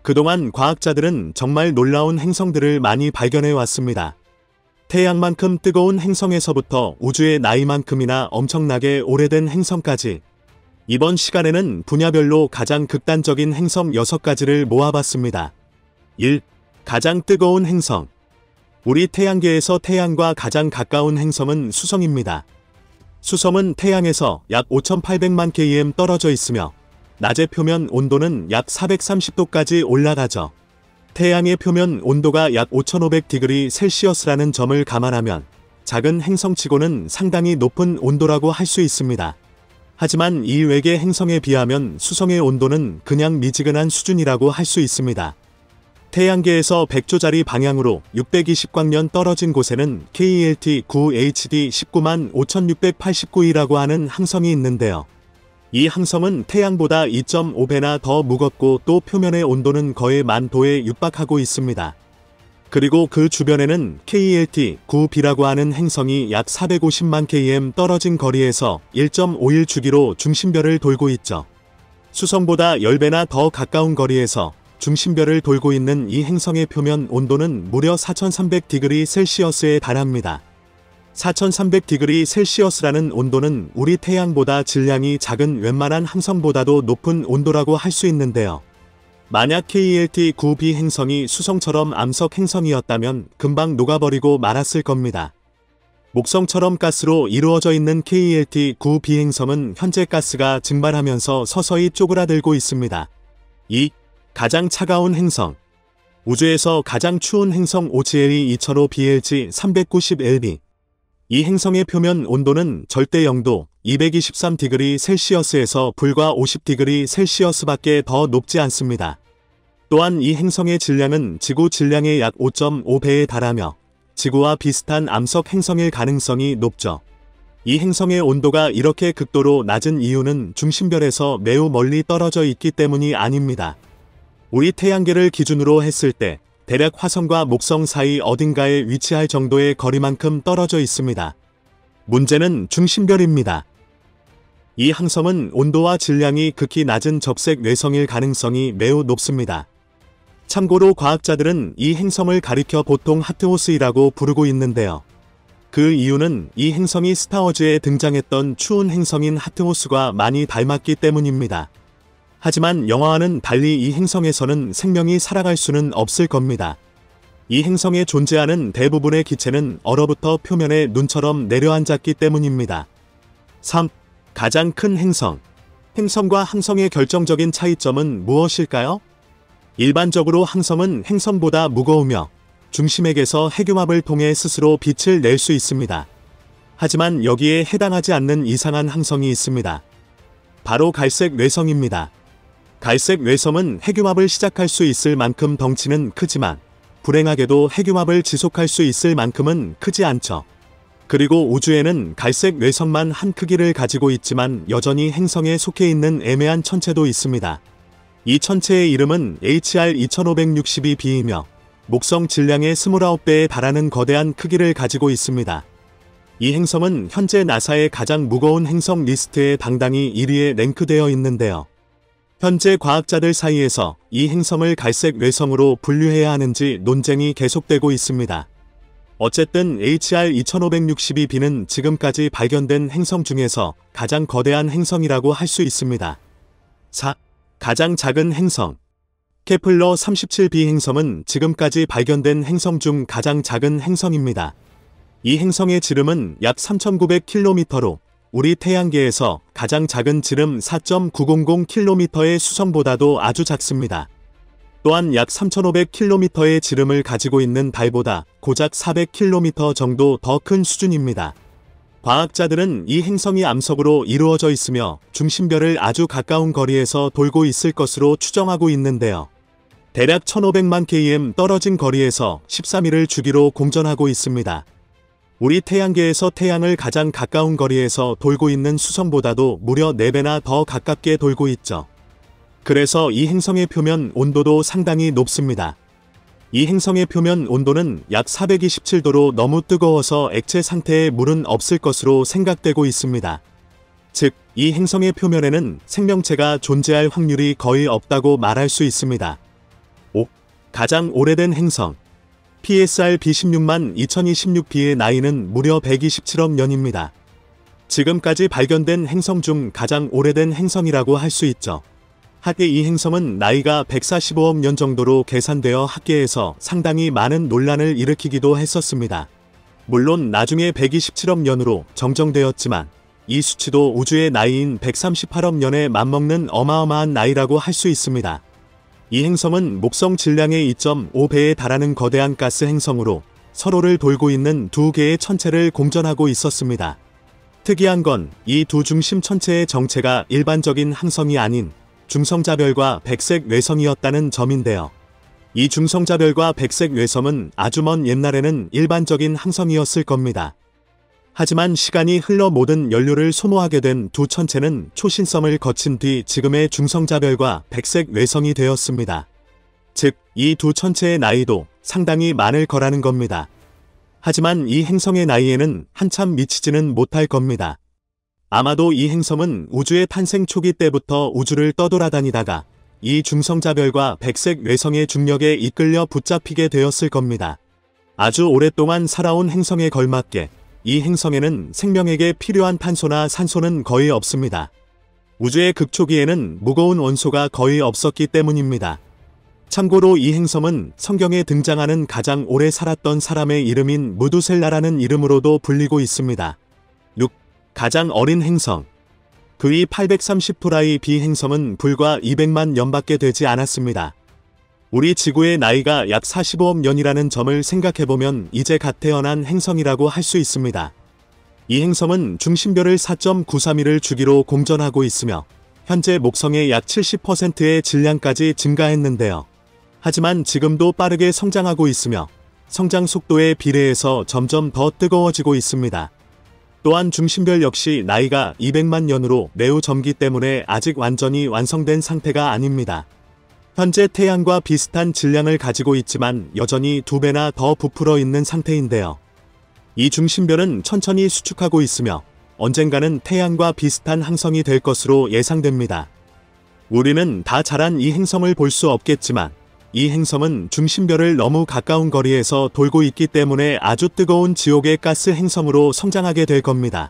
그동안 과학자들은 정말 놀라운 행성들을 많이 발견해 왔습니다. 태양만큼 뜨거운 행성에서부터 우주의 나이만큼이나 엄청나게 오래된 행성까지. 이번 시간에는 분야별로 가장 극단적인 행성 6가지를 모아봤습니다. 1. 가장 뜨거운 행성. 우리 태양계에서 태양과 가장 가까운 행성은 수성입니다. 수성은 태양에서 약 5,800만 km 떨어져 있으며 낮의 표면 온도는 약 430도까지 올라가죠. 태양의 표면 온도가 약 5,500디그리 셀시어스라는 점을 감안하면 작은 행성치고는 상당히 높은 온도라고 할 수 있습니다. 하지만 이 외계 행성에 비하면 수성의 온도는 그냥 미지근한 수준이라고 할 수 있습니다. 태양계에서 100조짜리 방향으로 620광년 떨어진 곳에는 KELT 9HD 19만 5689이라고 하는 항성이 있는데요. 이 항성은 태양보다 2.5배나 더 무겁고 또 표면의 온도는 거의 10,000도에 육박하고 있습니다. 그리고 그 주변에는 KELT 9B라고 하는 행성이 약 450만 km 떨어진 거리에서 1.51 주기로 중심별을 돌고 있죠. 수성보다 10배나 더 가까운 거리에서 중심별을 돌고 있는 이 행성의 표면 온도는 무려 4,300디그리 셀시어스에 달합니다. 4,300디그리 셀시어스라는 온도는 우리 태양보다 질량이 작은 웬만한 항성보다도 높은 온도라고 할 수 있는데요. 만약 KELT 9b 행성이 수성처럼 암석 행성이었다면 금방 녹아버리고 말았을 겁니다. 목성처럼 가스로 이루어져 있는 KELT 9b 행성은 현재 가스가 증발하면서 서서히 쪼그라들고 있습니다. 2. 가장 차가운 행성. 우주에서 가장 추운 행성 OGLE 2005BLG 390LB. 이 행성의 표면 온도는 절대 0도 223디그리 셀시어스에서 불과 50디그리 셀시어스밖에 더 높지 않습니다. 또한 이 행성의 질량은 지구 질량의 약 5.5배에 달하며 지구와 비슷한 암석 행성일 가능성이 높죠. 이 행성의 온도가 이렇게 극도로 낮은 이유는 중심별에서 매우 멀리 떨어져 있기 때문이 아닙니다. 우리 태양계를 기준으로 했을 때 대략 화성과 목성 사이 어딘가에 위치할 정도의 거리만큼 떨어져 있습니다. 문제는 중심별입니다. 이 항성은 온도와 질량이 극히 낮은 적색 외성일 가능성이 매우 높습니다. 참고로 과학자들은 이 행성을 가리켜 보통 하트호스이라고 부르고 있는데요. 그 이유는 이 행성이 스타워즈에 등장했던 추운 행성인 하트호스과 많이 닮았기 때문입니다. 하지만 영화와는 달리 이 행성에서는 생명이 살아갈 수는 없을 겁니다. 이 행성에 존재하는 대부분의 기체는 얼어붙어 표면에 눈처럼 내려앉았기 때문입니다. 3. 가장 큰 행성. 행성과 항성의 결정적인 차이점은 무엇일까요? 일반적으로 항성은 행성보다 무거우며 중심액에서 핵융합을 통해 스스로 빛을 낼 수 있습니다. 하지만 여기에 해당하지 않는 이상한 항성이 있습니다. 바로 갈색 외성입니다. 갈색 외성은 핵융합을 시작할 수 있을 만큼 덩치는 크지만 불행하게도 핵융합을 지속할 수 있을 만큼은 크지 않죠. 그리고 우주에는 갈색 외성만 한 크기를 가지고 있지만 여전히 행성에 속해 있는 애매한 천체도 있습니다. 이 천체의 이름은 HR 2562b이며 목성 질량의 29배에 달하는 거대한 크기를 가지고 있습니다. 이 행성은 현재 나사의 가장 무거운 행성 리스트에 당당히 1위에 랭크되어 있는데요. 현재 과학자들 사이에서 이 행성을 갈색 외성으로 분류해야 하는지 논쟁이 계속되고 있습니다. 어쨌든 HR 2562b는 지금까지 발견된 행성 중에서 가장 거대한 행성이라고 할 수 있습니다. 4. 가장 작은 행성. 케플러 37b 행성은 지금까지 발견된 행성 중 가장 작은 행성입니다. 이 행성의 지름은 약 3,900km로 우리 태양계에서 가장 작은 지름 4.900km의 수성보다도 아주 작습니다. 또한 약 3,500km의 지름을 가지고 있는 달보다 고작 400km 정도 더 큰 수준입니다. 과학자들은 이 행성이 암석으로 이루어져 있으며 중심별을 아주 가까운 거리에서 돌고 있을 것으로 추정하고 있는데요. 대략 1,500만 km 떨어진 거리에서 13일을 주기로 공전하고 있습니다. 우리 태양계에서 태양을 가장 가까운 거리에서 돌고 있는 수성보다도 무려 4배나 더 가깝게 돌고 있죠. 그래서 이 행성의 표면 온도도 상당히 높습니다. 이 행성의 표면 온도는 약 427도로 너무 뜨거워서 액체 상태의 물은 없을 것으로 생각되고 있습니다. 즉, 이 행성의 표면에는 생명체가 존재할 확률이 거의 없다고 말할 수 있습니다. 5. 가장 오래된 행성. PSR B16만 2026b의 나이는 무려 127억 년입니다. 지금까지 발견된 행성 중 가장 오래된 행성이라고 할 수 있죠. 하게 이 행성은 나이가 145억 년 정도로 계산되어 학계에서 상당히 많은 논란을 일으키기도 했었습니다. 물론 나중에 127억 년으로 정정되었지만 이 수치도 우주의 나이인 138억 년에 맞먹는 어마어마한 나이라고 할 수 있습니다. 이 행성은 목성 질량의 2.5배에 달하는 거대한 가스 행성으로 서로를 돌고 있는 두 개의 천체를 공전하고 있었습니다. 특이한 건 이 두 중심 천체의 정체가 일반적인 항성이 아닌 중성자별과 백색 외성이었다는 점인데요. 이 중성자별과 백색 외성은 아주 먼 옛날에는 일반적인 항성이었을 겁니다. 하지만 시간이 흘러 모든 연료를 소모하게 된 두 천체는 초신성을 거친 뒤 지금의 중성자별과 백색 외성이 되었습니다. 즉, 이 두 천체의 나이도 상당히 많을 거라는 겁니다. 하지만 이 행성의 나이에는 한참 미치지는 못할 겁니다. 아마도 이 행성은 우주의 탄생 초기 때부터 우주를 떠돌아다니다가 이 중성자별과 백색 외성의 중력에 이끌려 붙잡히게 되었을 겁니다. 아주 오랫동안 살아온 행성에 걸맞게 이 행성에는 생명에게 필요한 탄소나 산소는 거의 없습니다. 우주의 극초기에는 무거운 원소가 거의 없었기 때문입니다. 참고로 이 행성은 성경에 등장하는 가장 오래 살았던 사람의 이름인 무두셀라라는 이름으로도 불리고 있습니다. 6. 가장 어린 행성. 그이 830토라이 B 행성은 불과 200만 년밖에 되지 않았습니다. 우리 지구의 나이가 약 45억 년이라는 점을 생각해보면 이제 갓 태어난 행성이라고 할 수 있습니다. 이 행성은 중심별을 4.931을 주기로 공전하고 있으며 현재 목성의 약 70%의 질량까지 증가했는데요. 하지만 지금도 빠르게 성장하고 있으며 성장 속도에 비례해서 점점 더 뜨거워지고 있습니다. 또한 중심별 역시 나이가 200만 년으로 매우 젊기 때문에 아직 완전히 완성된 상태가 아닙니다. 현재 태양과 비슷한 질량을 가지고 있지만 여전히 2배나 더 부풀어 있는 상태인데요. 이 중심별은 천천히 수축하고 있으며 언젠가는 태양과 비슷한 항성이 될 것으로 예상됩니다. 우리는 다 자란 이 행성을 볼 수 없겠지만 이 행성은 중심별을 너무 가까운 거리에서 돌고 있기 때문에 아주 뜨거운 지옥의 가스 행성으로 성장하게 될 겁니다.